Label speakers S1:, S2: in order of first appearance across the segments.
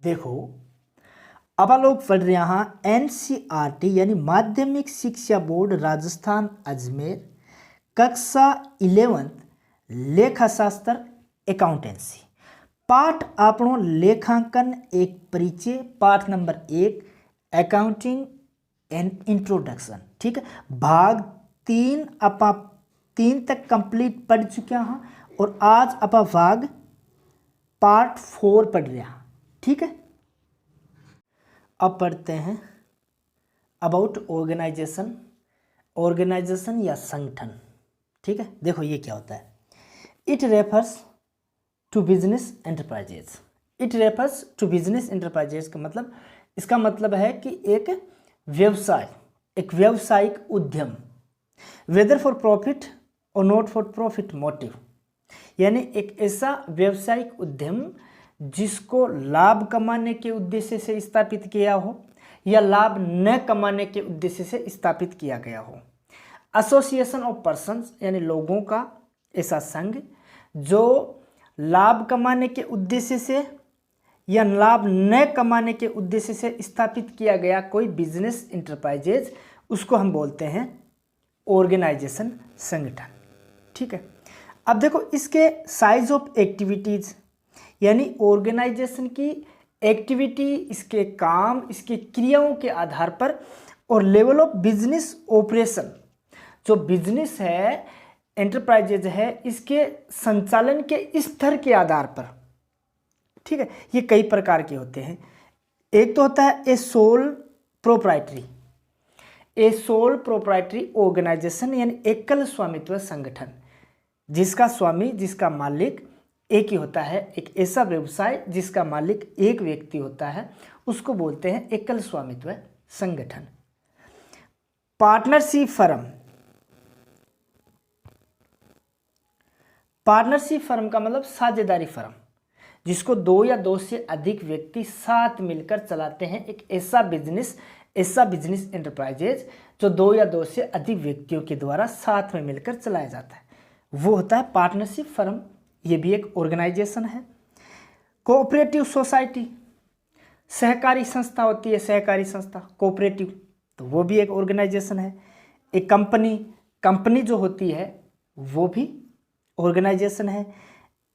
S1: देखो, अब हम लोग पढ़ रहे हैं एनसीईआरटी यानी माध्यमिक शिक्षा बोर्ड राजस्थान अजमेर कक्षा 11 लेखाशास्त्र अकाउंटेंसी पाठ आपणो लेखांकन एक परिचय पाठ नंबर 1 अकाउंटिंग एंड इंट्रोडक्शन। ठीक है, भाग 3 अपा 3 तक कंप्लीट पढ़ चुके हैं और आज अपा भाग पार्ट 4 पढ़ रहे हैं। ठीक है, अब पढ़ते हैं अबाउट ऑर्गेनाइजेशन, ऑर्गेनाइजेशन या संगठन। ठीक है, देखो ये क्या होता है। It refers to business enterprises. It refers to business enterprises का मतलब, इसका मतलब है कि एक व्यवसाय, एक व्यावसायिक उद्यम, वेदर फॉर प्रॉफिट और नॉट फॉर प्रॉफिट मोटिव, यानी एक ऐसा व्यावसायिक उद्यम जिसको लाभ कमाने के उद्देश्य से स्थापित किया हो या लाभ न कमाने के उद्देश्य से स्थापित किया गया हो। एसोसिएशन ऑफ पर्सन्स यानी लोगों का ऐसा संघ जो लाभ कमाने के उद्देश्य से या लाभ न कमाने के उद्देश्य से स्थापित किया गया कोई बिजनेस इंटरप्राइजेज, उसको हम बोलते हैं ऑर्गेनाइजेशन, संगठन। ठीक है, अब देखो इसके साइज ऑफ एक्टिविटीज यानी ऑर्गेनाइजेशन की एक्टिविटी, इसके काम, इसके क्रियाओं के आधार पर और लेवल ऑफ बिजनेस ऑपरेशन, जो बिजनेस है, एंटरप्राइजेज है, इसके संचालन के स्तर के आधार पर। ठीक है, ये कई प्रकार के होते हैं। एक तो होता है a sole proprietary, a sole proprietary organisation यानी एकल स्वामित्व संगठन, जिसका स्वामी, जिसका मालिक एक ही होता है। एक ऐसा व्यवसाय जिसका मालिक एक व्यक्ति होता है, उसको बोलते हैं एकल स्वामित्व संगठन। पार्टनरशिप फर्म, पार्टनरशिप फर्म का मतलब साझेदारी फर्म, जिसको 2 या 2 से अधिक व्यक्ति साथ मिलकर चलाते हैं। एक ऐसा बिजनेस एंटरप्राइजेज जो 2 या 2 से अधिक व्यक्तियों के द्वारा साथ में मिलकर चलाया जाता है, वो होता है पार्टनरशिप फर्म। ये भी एक ऑर्गेनाइजेशन है। कोऑपरेटिव सोसाइटी, सहकारी संस्था होती है, सहकारी संस्था कोऑपरेटिव, तो वो भी एक ऑर्गेनाइजेशन है। एक कंपनी जो होती है वो भी ऑर्गेनाइजेशन है।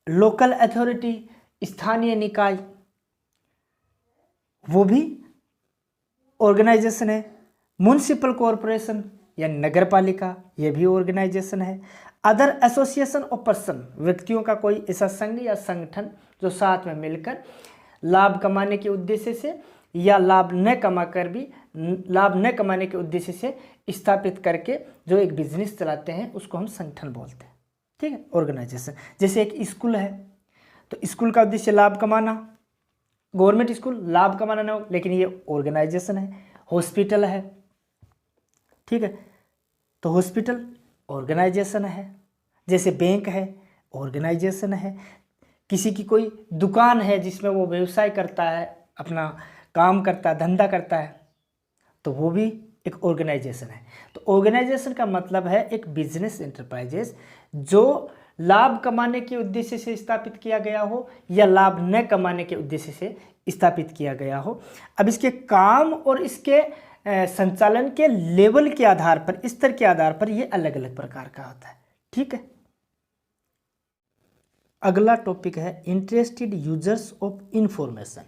S1: लोकल अथॉरिटी, स्थानीय निकाय, वो भी ऑर्गेनाइजेशन है। म्युनिसिपल कॉरपोरेशन या नगर पालिका, ये भी ऑर्गेनाइजेशन है। अदर एसोसिएशन ऑफ पर्सन, व्यक्तियों का कोई ऐसा संघ या संगठन जो साथ में मिलकर लाभ कमाने के उद्देश्य से या लाभ न कमाने के उद्देश्य से स्थापित करके जो एक बिजनेस चलाते हैं, उसको हम संगठन बोलते हैं। ठीक है, ऑर्गेनाइजेशन। जैसे एक स्कूल है, तो स्कूल का उद्देश्य लाभ कमाना, गवर्नमेंट स्कूल लाभ कमाना ना हो, लेकिन ये ऑर्गेनाइजेशन है। हॉस्पिटल है, ठीक है, तो हॉस्पिटल ऑर्गेनाइजेशन है। जैसे बैंक है, ऑर्गेनाइजेशन है। किसी की कोई दुकान है जिसमें वो व्यवसाय करता है, अपना काम करता है, धंधा करता है, तो वो भी एक ऑर्गेनाइजेशन है। तो ऑर्गेनाइजेशन का मतलब है एक बिजनेस एंटरप्राइजेस जो लाभ कमाने के उद्देश्य से स्थापित किया गया हो या लाभ न कमाने के उद्देश्य से स्थापित किया गया हो। अब इसके काम और इसके संचालन के लेवल के आधार पर, स्तर के आधार पर ये अलग अलग प्रकार का होता है। ठीक है, अगला टॉपिक है इंटरेस्टेड यूजर्स ऑफ इंफॉर्मेशन,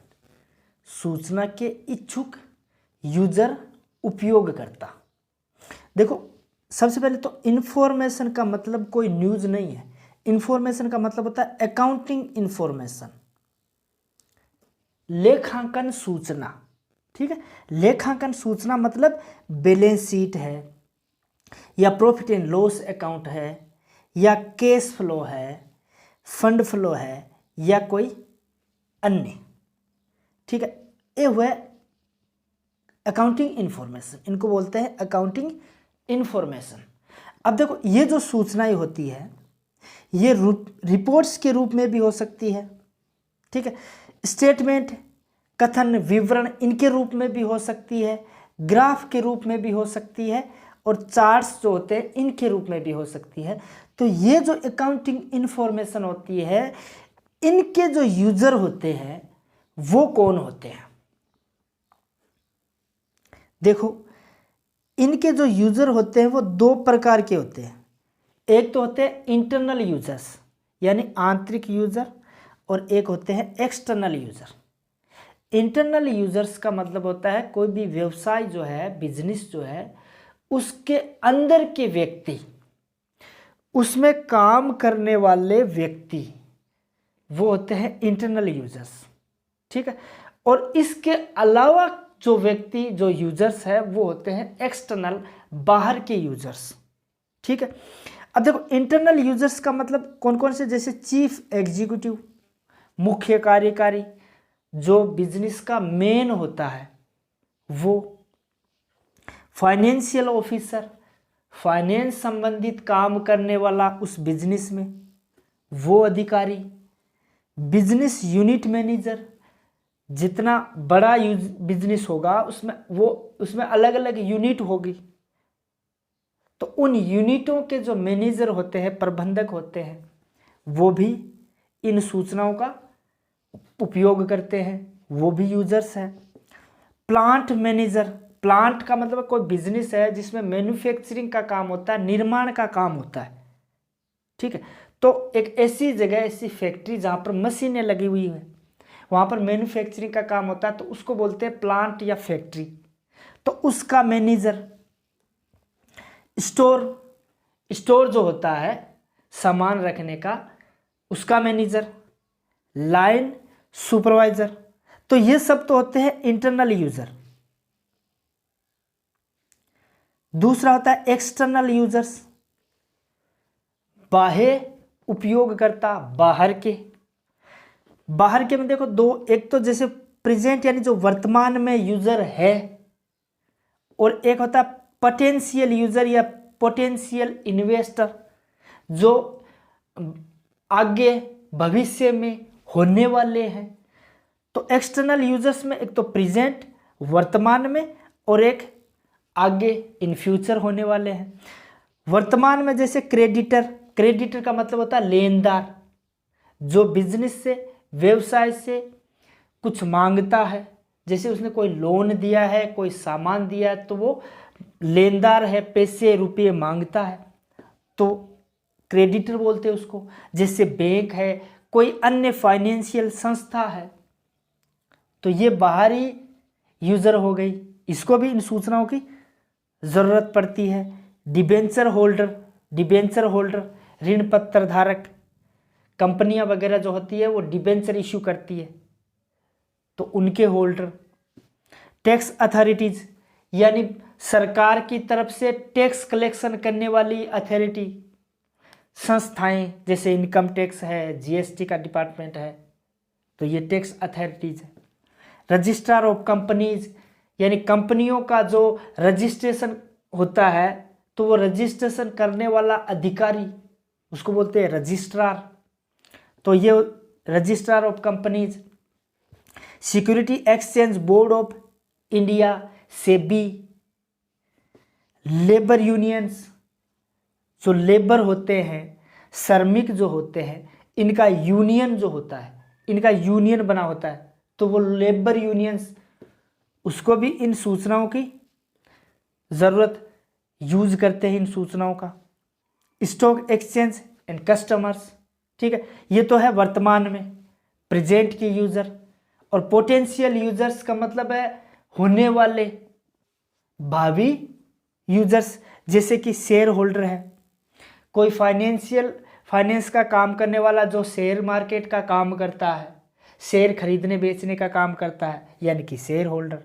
S1: सूचना के इच्छुक यूजर, उपयोगकर्ता। देखो, सबसे पहले तो इंफॉर्मेशन का मतलब कोई न्यूज नहीं है। इंफॉर्मेशन का मतलब होता है अकाउंटिंग इंफॉर्मेशन, लेखांकन सूचना। ठीक है, लेखांकन सूचना मतलब बैलेंस शीट है या प्रॉफिट एंड लॉस अकाउंट है या कैश फ्लो है, फंड फ्लो है या कोई अन्य। ठीक है, ये हुआ अकाउंटिंग इंफॉर्मेशन, इनको बोलते हैं अकाउंटिंग इंफॉर्मेशन। अब देखो, ये जो सूचनाएं होती है ये रिपोर्ट्स के रूप में भी हो सकती है। ठीक है, स्टेटमेंट, कथन, विवरण, इनके रूप में भी हो सकती है, ग्राफ के रूप में भी हो सकती है और चार्ट्स जो होते हैं इनके रूप में भी हो सकती है। तो ये जो अकाउंटिंग इंफॉर्मेशन होती है, इनके जो यूजर होते हैं वो कौन होते हैं? देखो, इनके जो यूज़र होते हैं वो दो प्रकार के होते हैं। एक तो होते हैं इंटरनल यूजर्स यानी आंतरिक यूज़र, और एक होते हैं एक्सटर्नल यूज़र। इंटरनल यूजर्स का मतलब होता है कोई भी व्यवसाय जो है, बिजनेस जो है, उसके अंदर के व्यक्ति, उसमें काम करने वाले व्यक्ति, वो होते हैं इंटरनल यूजर्स। ठीक है। और इसके अलावा जो व्यक्ति, जो यूजर्स है, वो होते हैं एक्सटर्नल, बाहर के यूजर्स। ठीक है। अब देखो, इंटरनल यूजर्स का मतलब कौन कौन से, जैसे चीफ एग्जीक्यूटिव, मुख्य कार्यकारी, जो बिजनेस का मेन होता है वो, फाइनेंशियल ऑफिसर, फाइनेंस संबंधित काम करने वाला उस बिजनेस में वो अधिकारी, बिजनेस यूनिट मैनेजर, जितना बड़ा बिजनेस होगा उसमें अलग अलग यूनिट होगी, तो उन यूनिटों के जो मैनेजर होते हैं, प्रबंधक होते हैं, वो भी इन सूचनाओं का उपयोग करते हैं, वो भी यूजर्स हैं। प्लांट मैनेजर, प्लांट का मतलब कोई बिजनेस है जिसमें मैन्युफैक्चरिंग का काम होता है, निर्माण का काम होता है। ठीक है। तो एक ऐसी जगह, ऐसी फैक्ट्री जहाँ पर मशीनें लगी हुई है, वहाँ पर मैन्युफैक्चरिंग का काम होता है, तो उसको बोलते हैं प्लांट या फैक्ट्री, तो उसका मैनेजर। स्टोर जो होता है सामान रखने का, उसका मैनेजर। Line supervisor. तो ये सब तो होते हैं इंटरनल यूजर। दूसरा होता है एक्सटर्नल यूजर्स, बाह्य उपयोगकर्ता, बाहर के में देखो दो, एक तो जैसे प्रेजेंट यानी जो वर्तमान में यूजर है, और एक होता है पोटेंशियल यूजर या पोटेंशियल इन्वेस्टर, जो आगे भविष्य में होने वाले हैं। तो एक्सटर्नल यूजर्स में एक तो प्रेजेंट, वर्तमान में, और एक आगे इन फ्यूचर होने वाले हैं। वर्तमान में जैसे क्रेडिटर का मतलब होता है लेनदार, जो बिजनेस से, व्यवसाय से कुछ मांगता है, जैसे उसने कोई लोन दिया है, कोई सामान दिया है, तो वो लेनदार है, पैसे रुपये मांगता है, तो क्रेडिटर बोलते हैं उसको। जैसे बैंक है, कोई अन्य फाइनेंशियल संस्था है, तो ये बाहरी यूजर हो गई, इसको भी इन सूचनाओं की जरूरत पड़ती है। डिबेंचर होल्डर, ऋण पत्र धारक, कंपनियां वगैरह जो होती है वो डिबेंचर इश्यू करती है, तो उनके होल्डर। टैक्स अथॉरिटीज यानी सरकार की तरफ से टैक्स कलेक्शन करने वाली अथॉरिटी, संस्थाएं, जैसे इनकम टैक्स है, जीएसटी का डिपार्टमेंट है, तो ये टैक्स अथॉरिटीज है। रजिस्ट्रार ऑफ कंपनीज यानी कंपनियों का जो रजिस्ट्रेशन होता है, तो वो रजिस्ट्रेशन करने वाला अधिकारी, उसको बोलते हैं रजिस्ट्रार, तो ये registrar of companies. Security exchange board of India, SEBI. Labour unions, जो लेबर होते हैं, श्रमिक जो होते हैं, इनका यूनियन जो होता है, इनका यूनियन बना होता है, तो वो लेबर यूनियंस, उसको भी इन सूचनाओं की ज़रूरत, यूज करते हैं इन सूचनाओं का। Stock exchange and customers. ठीक है, ये तो है वर्तमान में, प्रेजेंट के यूज़र। और पोटेंशियल यूजर्स का मतलब है होने वाले, भावी यूजर्स, जैसे कि शेयर होल्डर है, कोई फाइनेंस का काम करने वाला जो शेयर मार्केट का काम करता है, शेयर खरीदने बेचने का काम करता है, यानी कि शेयर होल्डर,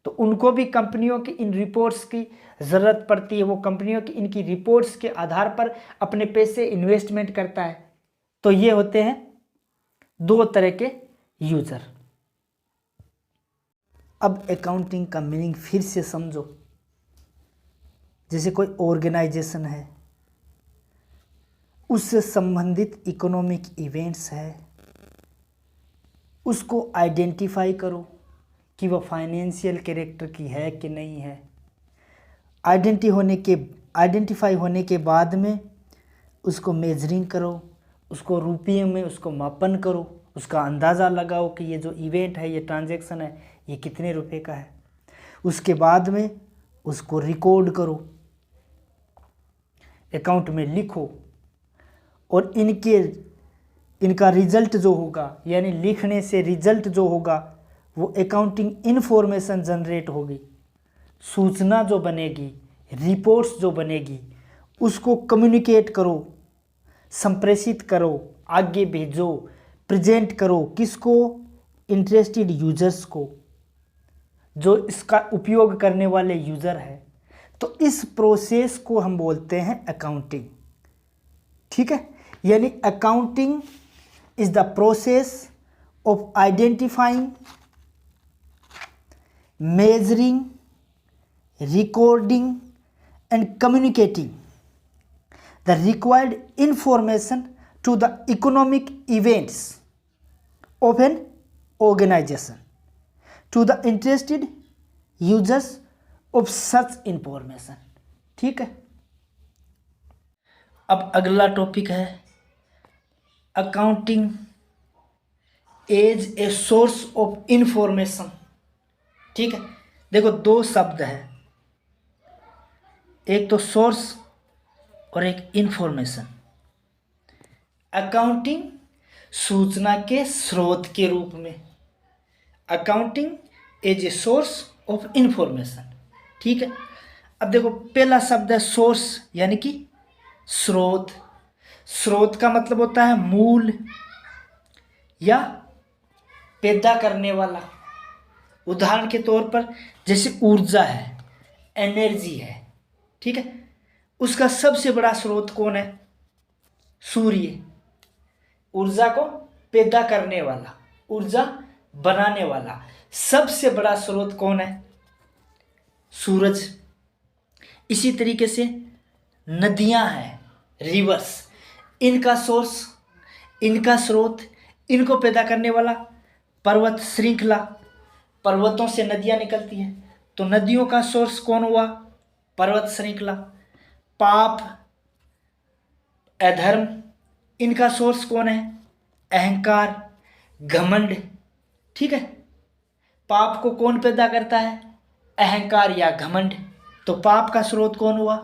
S1: तो उनको भी कंपनियों की इन रिपोर्ट्स की ज़रूरत पड़ती है। वो कंपनियों की इनकी रिपोर्ट्स के आधार पर अपने पैसे इन्वेस्टमेंट करता है। तो ये होते हैं दो तरह के यूज़र। अब अकाउंटिंग का मीनिंग फिर से समझो। जैसे कोई ऑर्गेनाइजेशन है, उससे संबंधित इकोनॉमिक इवेंट्स है, उसको आइडेंटिफाई करो कि वह फाइनेंशियल कैरेक्टर की है कि नहीं है। आइडेंटिफाई होने के बाद में उसको मेजरिंग करो, उसको रुपये में उसको मापन करो, उसका अंदाज़ा लगाओ कि ये जो इवेंट है, ये ट्रांजैक्शन है, ये कितने रुपए का है। उसके बाद में उसको रिकॉर्ड करो, अकाउंट में लिखो, और इनका रिजल्ट जो होगा, यानी लिखने से रिजल्ट जो होगा वो अकाउंटिंग इन्फॉर्मेशन जनरेट होगी, सूचना जो बनेगी, रिपोर्ट्स जो बनेगी, उसको कम्युनिकेट करो, संप्रेषित करो, आगे भेजो, प्रेजेंट करो, किसको? इंटरेस्टेड यूजर्स को, जो इसका उपयोग करने वाले यूज़र है। तो इस प्रोसेस को हम बोलते हैं अकाउंटिंग। ठीक है, यानी accounting is the process of identifying, measuring, recording and communicating the required information to the economic events of an organization to the interested users of such information। ठीक है, अब अगला टॉपिक है accounting as a source of information. ठीक है, देखो दो शब्द है, एक तो सोर्स और एक इंफॉर्मेशन। अकाउंटिंग सूचना के स्रोत के रूप में, accounting as a source of information. ठीक है, अब देखो पहला शब्द है सोर्स, यानी कि स्रोत। स्रोत का मतलब होता है मूल या पैदा करने वाला। उदाहरण के तौर पर जैसे ऊर्जा है, एनर्जी है, ठीक है, उसका सबसे बड़ा स्रोत कौन है? सूर्य। ऊर्जा को पैदा करने वाला, ऊर्जा बनाने वाला सबसे बड़ा स्रोत कौन है? सूरज। इसी तरीके से नदियां हैं, रिवर्स, इनका सोर्स, इनका स्रोत, इनको पैदा करने वाला पर्वत श्रृंखला, पर्वतों से नदियां निकलती हैं, तो नदियों का सोर्स कौन हुआ? पर्वत श्रृंखला। पाप, अधर्म, इनका सोर्स कौन है? अहंकार, घमंड। ठीक है, पाप को कौन पैदा करता है? अहंकार या घमंड, तो पाप का स्रोत कौन हुआ?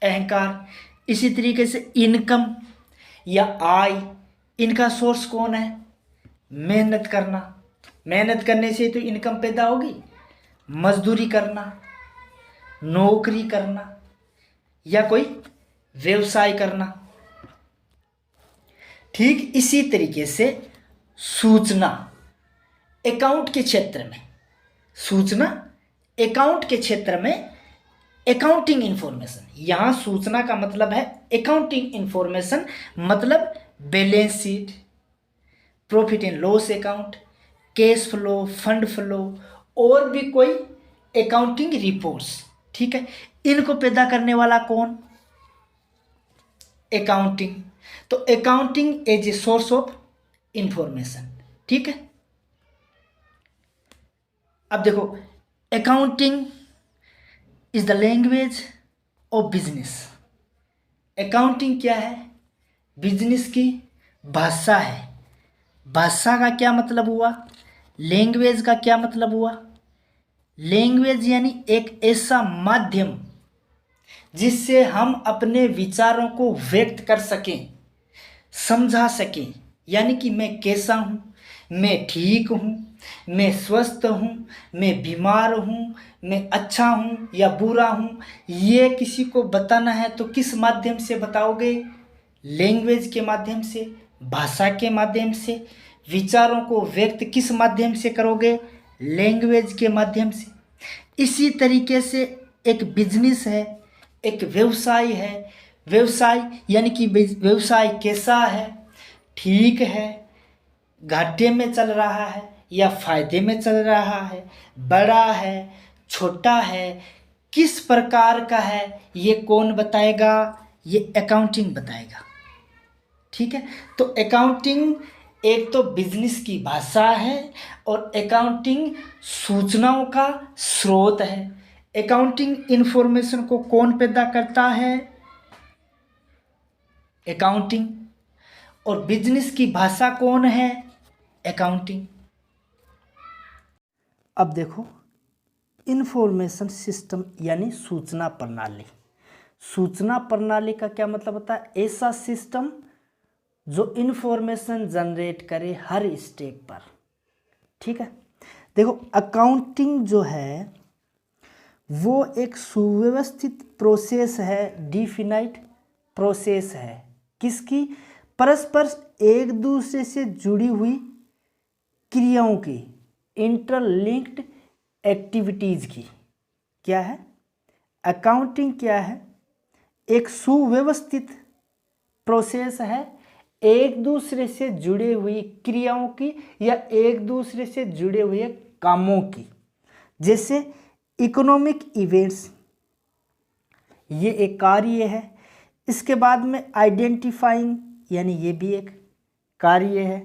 S1: अहंकार। इसी तरीके से इनकम या आय, इनका सोर्स कौन है? मेहनत करना। मेहनत करने से तो इनकम पैदा होगी। मजदूरी करना, नौकरी करना या कोई व्यवसाय करना। ठीक इसी तरीके से सूचना अकाउंट के क्षेत्र में, सूचना अकाउंट के क्षेत्र में अकाउंटिंग इंफॉर्मेशन। यहां सूचना का मतलब है अकाउंटिंग इंफॉर्मेशन, मतलब balance sheet, profit and loss account, cash flow, fund flow और भी कोई अकाउंटिंग रिपोर्ट्स। ठीक है, इनको पैदा करने वाला कौन? अकाउंटिंग। तो accounting as a source of information. ठीक है, अब देखो accounting is the language of business. Accounting क्या है? बिजनेस की भाषा है। भाषा का क्या मतलब हुआ? लैंग्वेज का क्या मतलब हुआ? लैंग्वेज यानी एक ऐसा माध्यम जिससे हम अपने विचारों को व्यक्त कर सकें, समझा सकें। यानी कि मैं कैसा हूँ, मैं ठीक हूँ, मैं स्वस्थ हूँ, मैं बीमार हूँ, मैं अच्छा हूँ या बुरा हूँ, ये किसी को बताना है तो किस माध्यम से बताओगे? लैंग्वेज के माध्यम से, भाषा के माध्यम से। विचारों को व्यक्त किस माध्यम से करोगे? लैंग्वेज के माध्यम से। इसी तरीके से एक बिजनेस है, एक व्यवसाय है। व्यवसाय यानी कि व्यवसाय कैसा है? ठीक है, घाटे में चल रहा है या फायदे में चल रहा है, बड़ा है, छोटा है, किस प्रकार का है, ये कौन बताएगा? ये अकाउंटिंग बताएगा। ठीक है, तो अकाउंटिंग एक तो बिजनेस की भाषा है और अकाउंटिंग सूचनाओं का स्रोत है। अकाउंटिंग इंफॉर्मेशन को कौन पैदा करता है? अकाउंटिंग। और बिजनेस की भाषा कौन है? अकाउंटिंग। अब देखो, इंफॉर्मेशन सिस्टम यानी सूचना प्रणाली। सूचना प्रणाली का क्या मतलब होता है? ऐसा सिस्टम जो इंफॉर्मेशन जनरेट करे हर स्टेप पर। ठीक है, देखो अकाउंटिंग जो है वो एक सुव्यवस्थित प्रोसेस है, डिफिनाइट प्रोसेस है। किसकी? परस्पर एक दूसरे से जुड़ी हुई क्रियाओं की, इंटरलिंक्ड एक्टिविटीज की। क्या है अकाउंटिंग? क्या है? एक सुव्यवस्थित प्रोसेस है एक दूसरे से जुड़े हुई क्रियाओं की या एक दूसरे से जुड़े हुए कामों की। जैसे इकोनॉमिक इवेंट्स, ये एक कार्य है। इसके बाद में आइडेंटिफाइंग, यानी ये भी एक कार्य है।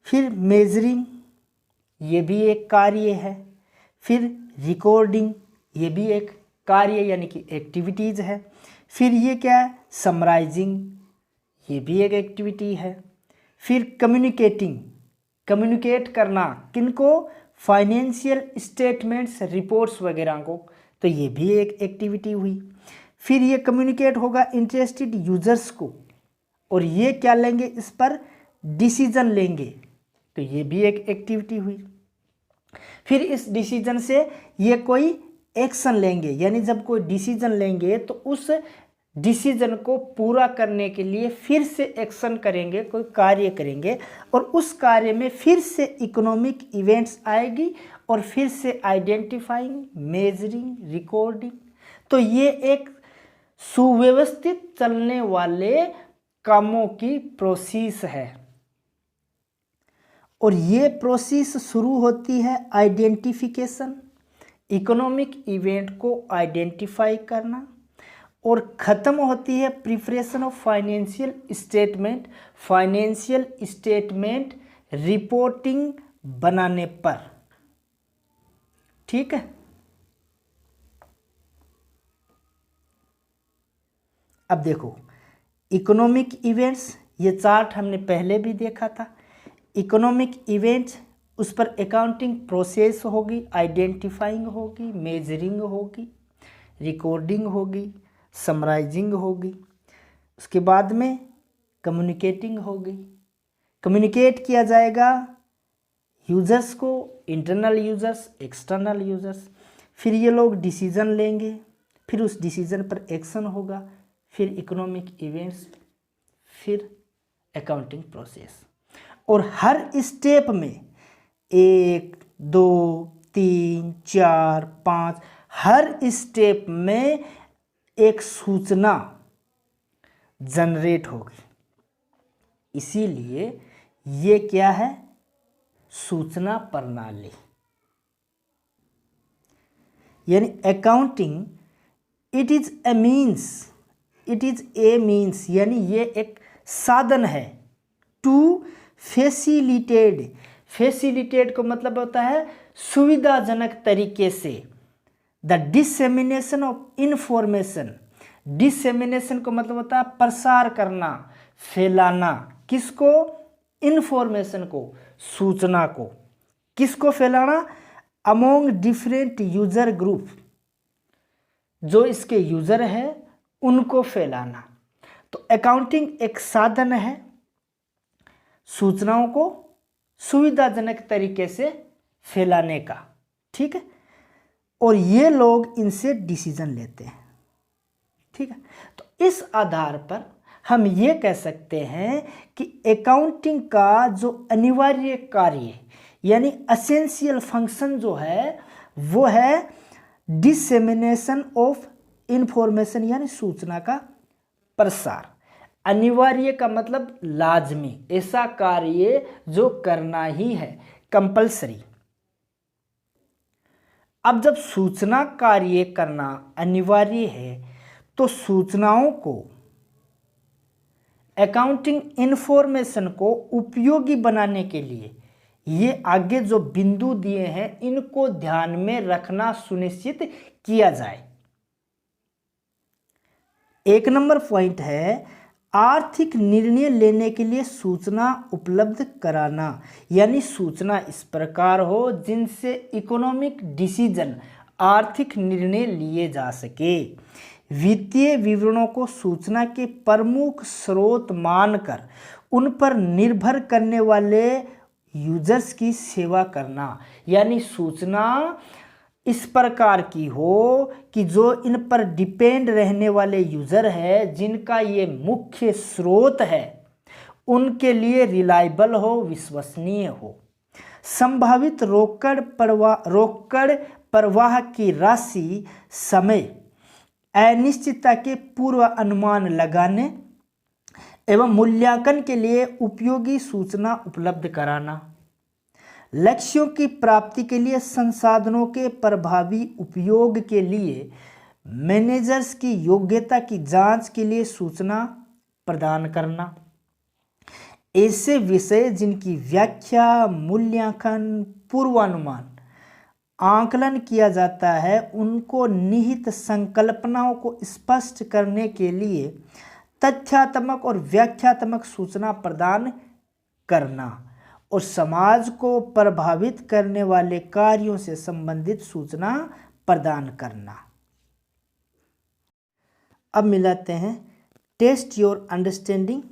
S1: फिर मेजरिंग, ये भी एक कार्य है। फिर रिकॉर्डिंग, ये भी एक कार्य यानी कि एक्टिविटीज है। फिर ये क्या है? समराइजिंग, ये भी एक एक्टिविटी है। फिर कम्युनिकेटिंग, कम्युनिकेट करना किनको? फाइनेंशियल स्टेटमेंट्स, रिपोर्ट्स वगैरह को, तो ये भी एक एक्टिविटी हुई। फिर ये कम्युनिकेट होगा इंटरेस्टेड यूजर्स को, और ये क्या लेंगे? इस पर डिसीजन लेंगे, तो ये भी एक एक्टिविटी हुई। फिर इस डिसीजन से ये कोई एक्शन लेंगे, यानी जब कोई डिसीजन लेंगे तो उस डिसीजन को पूरा करने के लिए फिर से एक्शन करेंगे, कोई कार्य करेंगे, और उस कार्य में फिर से इकोनॉमिक इवेंट्स आएगी और फिर से आइडेंटिफाइंग, मेजरिंग, रिकॉर्डिंग। तो ये एक सुव्यवस्थित चलने वाले कामों की प्रोसेस है। और ये प्रोसेस शुरू होती है आइडेंटिफिकेशन, इकोनॉमिक इवेंट को आइडेंटिफाई करना, और ख़त्म होती है preparation of financial statement, financial statement reporting बनाने पर। ठीक है, अब देखो इकोनॉमिक इवेंट्स, ये चार्ट हमने पहले भी देखा था। इकोनॉमिक इवेंट्स, उस पर अकाउंटिंग प्रोसेस होगी, आइडेंटिफाइंग होगी, मेजरिंग होगी, रिकॉर्डिंग होगी, समराइजिंग होगी। उसके बाद में कम्युनिकेटिंग होगी। कम्युनिकेट किया जाएगा यूजर्स को, इंटरनल यूजर्स, एक्सटर्नल यूजर्स। फिर ये लोग डिसीजन लेंगे, फिर उस डिसीजन पर एक्शन होगा, फिर इकोनॉमिक इवेंट्स, फिर अकाउंटिंग प्रोसेस। और हर स्टेप में 1, 2, 3, 4, 5, हर स्टेप में एक सूचना जनरेट होगी। इसीलिए ये क्या है? सूचना प्रणाली। यानी accounting it is a means, यानी ये एक साधन है टू फैसिलिटेट को मतलब होता है सुविधाजनक तरीके से the dissemination of information. Dissemination को मतलब होता है प्रसार करना, फैलाना। किसको? इंफॉर्मेशन को, सूचना को। किसको फैलाना? अमोंग डिफरेंट यूजर ग्रुप, जो इसके यूजर है उनको फैलाना। तो अकाउंटिंग एक साधन है सूचनाओं को सुविधाजनक तरीके से फैलाने का। ठीक है, और ये लोग इनसे डिसीजन लेते हैं। ठीक है, तो इस आधार पर हम ये कह सकते हैं कि अकाउंटिंग का जो अनिवार्य कार्य यानी एसेंशियल फंक्शन जो है वो है डिसेमिनेशन ऑफ इंफॉर्मेशन, यानी सूचना का प्रसार। अनिवार्य का मतलब लाजमी, ऐसा कार्य जो करना ही है, कंपलसरी। अब जब सूचना कार्य करना अनिवार्य है तो सूचनाओं को, अकाउंटिंग इंफॉर्मेशन को उपयोगी बनाने के लिए ये आगे जो बिंदु दिए हैं इनको ध्यान में रखना सुनिश्चित किया जाए। 1 नंबर पॉइंट है आर्थिक निर्णय लेने के लिए सूचना उपलब्ध कराना, यानी सूचना इस प्रकार हो जिनसे इकोनॉमिक डिसीजन, आर्थिक निर्णय लिए जा सके। वित्तीय विवरणों को सूचना के प्रमुख स्रोत मानकर उन पर निर्भर करने वाले यूजर्स की सेवा करना, यानी सूचना इस प्रकार की हो कि जो इन पर डिपेंड रहने वाले यूज़र है, जिनका ये मुख्य स्रोत है, उनके लिए रिलायबल हो, विश्वसनीय हो। संभावित रोकड़ प्रवाह की राशि, समय, अनिश्चितता के पूर्व अनुमान लगाने एवं मूल्यांकन के लिए उपयोगी सूचना उपलब्ध कराना। लक्ष्यों की प्राप्ति के लिए संसाधनों के प्रभावी उपयोग के लिए मैनेजर्स की योग्यता की जांच के लिए सूचना प्रदान करना। ऐसे विषय जिनकी व्याख्या, मूल्यांकन, पूर्वानुमान, आकलन किया जाता है, उनको निहित संकल्पनाओं को स्पष्ट करने के लिए तथ्यात्मक और व्याख्यात्मक सूचना प्रदान करना और समाज को प्रभावित करने वाले कार्यों से संबंधित सूचना प्रदान करना। अब मिलाते हैं test your understanding.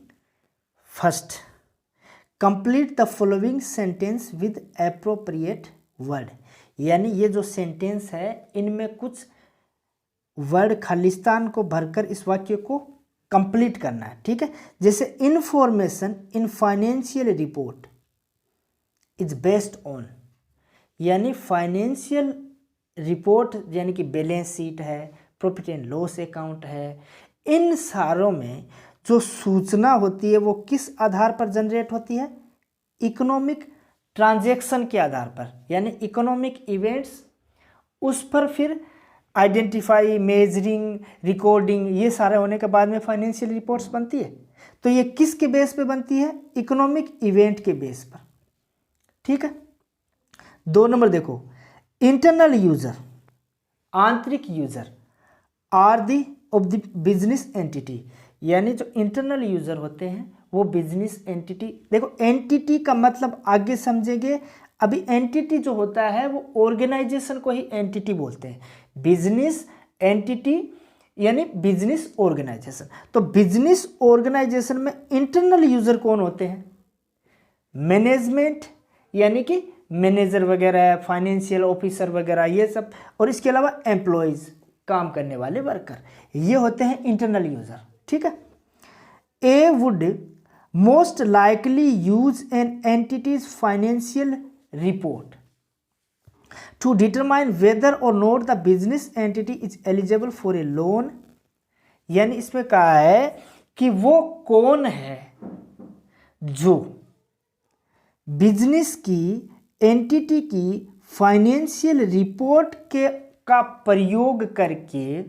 S1: First, complete the following sentence with appropriate word, यानी ये जो सेंटेंस है इनमें कुछ वर्ड खालिस्तान को भरकर इस वाक्य को कंप्लीट करना है। ठीक है, जैसे information in financial report is based on, यानी फाइनेंशियल रिपोर्ट यानी कि बैलेंस शीट है, प्रॉफिट एंड लॉस अकाउंट है, इन सारों में जो सूचना होती है वो किस आधार पर जनरेट होती है? इकोनॉमिक ट्रांजैक्शन के आधार पर, यानी इकोनॉमिक इवेंट्स, उस पर फिर आइडेंटिफाई, मेजरिंग, रिकॉर्डिंग, ये सारे होने के बाद में फाइनेंशियल रिपोर्ट्स बनती है। तो ये किसके बेस पे बनती है? इकोनॉमिक इवेंट के बेस पर। ठीक है, 2 नंबर देखो, इंटरनल यूजर, आंतरिक user are the of the business entity, यानी जो इंटरनल यूजर होते हैं वो बिजनेस एंटिटी। देखो एंटिटी का मतलब आगे समझेंगे, अभी एंटिटी जो होता है वो ऑर्गेनाइजेशन को ही एंटिटी बोलते हैं। बिजनेस एंटिटी यानी बिजनेस ऑर्गेनाइजेशन। तो बिजनेस ऑर्गेनाइजेशन में इंटरनल यूजर कौन होते हैं? मैनेजमेंट, यानी कि मैनेजर वगैरह, फाइनेंशियल ऑफिसर वगैरह, ये सब, और इसके अलावा एम्प्लॉयज, काम करने वाले वर्कर, ये होते हैं इंटरनल यूजर। ठीक है, a would most likely use an entity's financial report to determine whether or not the business entity is eligible for a loan, यानी इसमें कहा है कि वो कौन है जो बिजनेस की एंटिटी की फाइनेंशियल रिपोर्ट का प्रयोग करके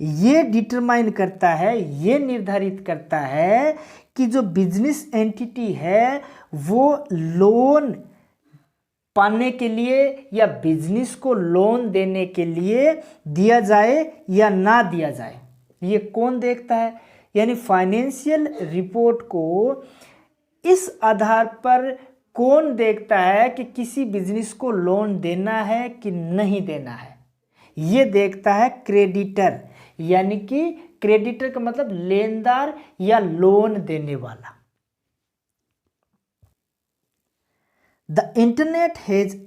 S1: ये डिटरमाइन करता है, ये निर्धारित करता है कि जो बिजनेस एंटिटी है वो लोन पाने के लिए या बिजनेस को लोन देने के लिए दिया जाए या ना दिया जाए, ये कौन देखता है? यानी फाइनेंशियल रिपोर्ट को इस आधार पर कौन देखता है कि किसी बिजनेस को लोन देना है कि नहीं देना है? ये देखता है क्रेडिटर, यानी कि क्रेडिटर का मतलब लेनदार या लोन देने वाला। द इंटरनेट हैज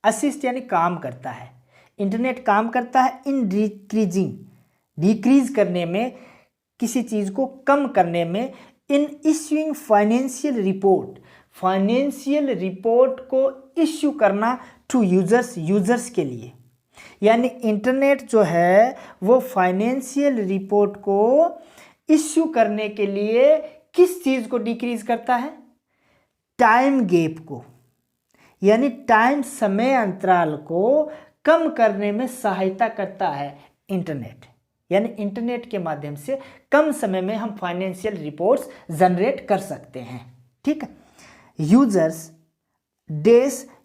S1: असिस्ट यानी काम करता है, इंटरनेट काम करता है इन डिक्रीज करने में, किसी चीज को कम करने में, इन इश्यूइंग फाइनेंशियल रिपोर्ट को इश्यू करना टू यूजर्स के लिए। यानी इंटरनेट जो है वो फाइनेंशियल रिपोर्ट को इश्यू करने के लिए किस चीज को डिक्रीज करता है? टाइम गैप को, यानी टाइम, समय अंतराल को कम करने में सहायता करता है इंटरनेट। यानी इंटरनेट के माध्यम से कम समय में हम फाइनेंशियल रिपोर्ट्स जनरेट कर सकते हैं। ठीक है,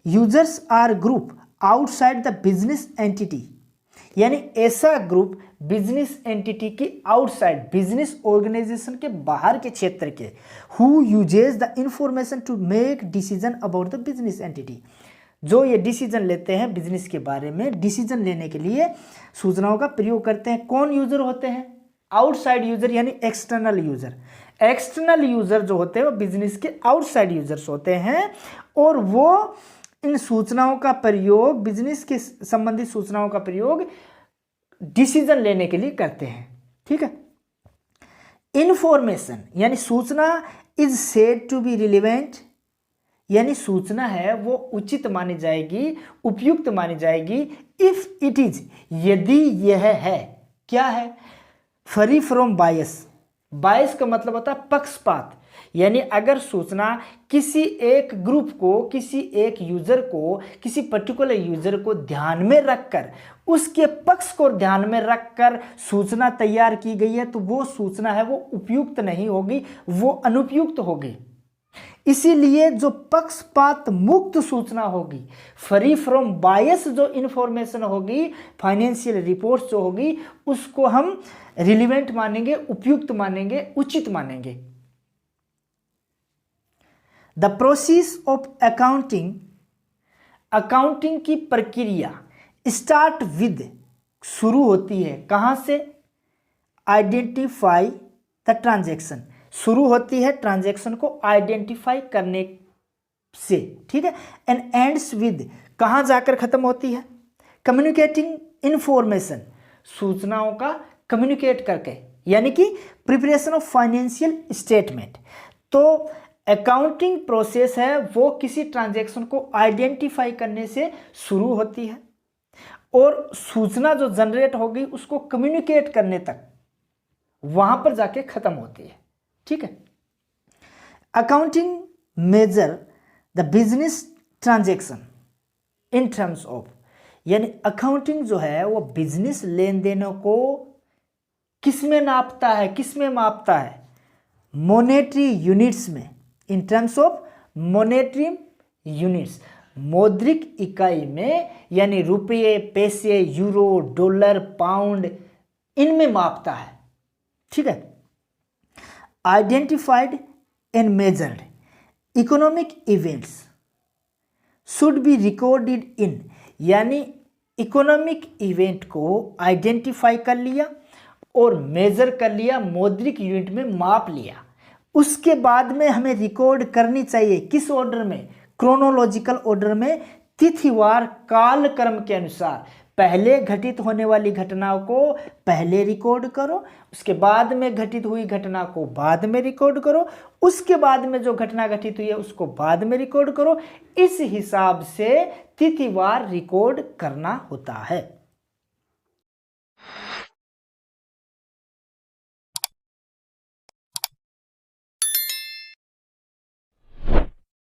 S1: users are group outside the business entity, यानी ऐसा ग्रुप बिजनेस एंटिटी की आउटसाइड, बिजनेस ऑर्गेनाइजेशन के बाहर के क्षेत्र के, who uses the information to make decision about the business entity, जो ये डिसीजन लेते हैं बिजनेस के बारे में, डिसीजन लेने के लिए सूचनाओं का प्रयोग करते हैं। कौन यूजर होते हैं? आउटसाइड यूजर यानी एक्सटर्नल यूजर। एक्सटर्नल यूजर जो होते हैं वो बिजनेस के आउटसाइड यूजर्स होते हैं और वो इन सूचनाओं का प्रयोग, बिजनेस के संबंधित सूचनाओं का प्रयोग डिसीजन लेने के लिए करते हैं। ठीक है। इंफॉर्मेशन यानी सूचना is said to be relevant, यानी सूचना है वो उचित मानी जाएगी, उपयुक्त मानी जाएगी, इफ इट इज, यदि यह है, क्या है? फ्री फ्रॉम बायस। बायस का मतलब होता है पक्षपात, यानी अगर सूचना किसी एक ग्रुप को, किसी एक यूजर को, किसी पर्टिकुलर यूजर को ध्यान में रखकर, उसके पक्ष को ध्यान में रखकर सूचना तैयार की गई है तो वो सूचना है वो उपयुक्त नहीं होगी, वो अनुपयुक्त होगी। इसीलिए जो पक्षपात मुक्त सूचना होगी, फ्री फ्रॉम बायस जो इंफॉर्मेशन होगी, फाइनेंशियल रिपोर्ट्स जो होगी, उसको हम रिलेवेंट मानेंगे, उपयुक्त मानेंगे, उचित मानेंगे। The process of accounting, accounting की प्रक्रिया स्टार्ट विद, शुरू होती है कहां से? आइडेंटिफाई द ट्रांजैक्शन, शुरू होती है ट्रांजैक्शन को आइडेंटिफाई करने से। ठीक है। एंड एंड्स विद, कहां जाकर खत्म होती है? कम्युनिकेटिंग इंफॉर्मेशन, सूचनाओं का कम्युनिकेट करके, यानी कि प्रिपरेशन ऑफ फाइनेंशियल स्टेटमेंट। तो अकाउंटिंग प्रोसेस है वो किसी ट्रांजैक्शन को आइडेंटिफाई करने से शुरू होती है और सूचना जो जनरेट होगी उसको कम्युनिकेट करने तक वहां पर जाके खत्म होती है। ठीक है। Accounting measure the business transaction in terms of, यानी अकाउंटिंग जो है वो बिजनेस लेन देनों को किस में नापता है, किस में मापता है? मॉनेटरी यूनिट्स में, in terms of monetary units, मौद्रिक इकाई में, यानी रुपये, पैसे, यूरो, डॉलर, पाउंड, इनमें मापता है। ठीक है। Identified and measured economic events should be recorded in, यानी इकोनॉमिक इवेंट को आइडेंटिफाई कर लिया और मेजर कर लिया, मौद्रिक यूनिट में माप लिया, उसके बाद में हमें रिकॉर्ड करनी चाहिए। किस ऑर्डर में? क्रोनोलॉजिकल ऑर्डर में, तिथिवार कालक्रम के अनुसार। पहले घटित होने वाली घटनाओं को पहले रिकॉर्ड करो, उसके बाद में घटित हुई घटना को बाद में रिकॉर्ड करो, उसके बाद में जो घटना घटित हुई है उसको बाद में रिकॉर्ड करो। इस हिसाब से तिथिवार रिकॉर्ड करना होता है।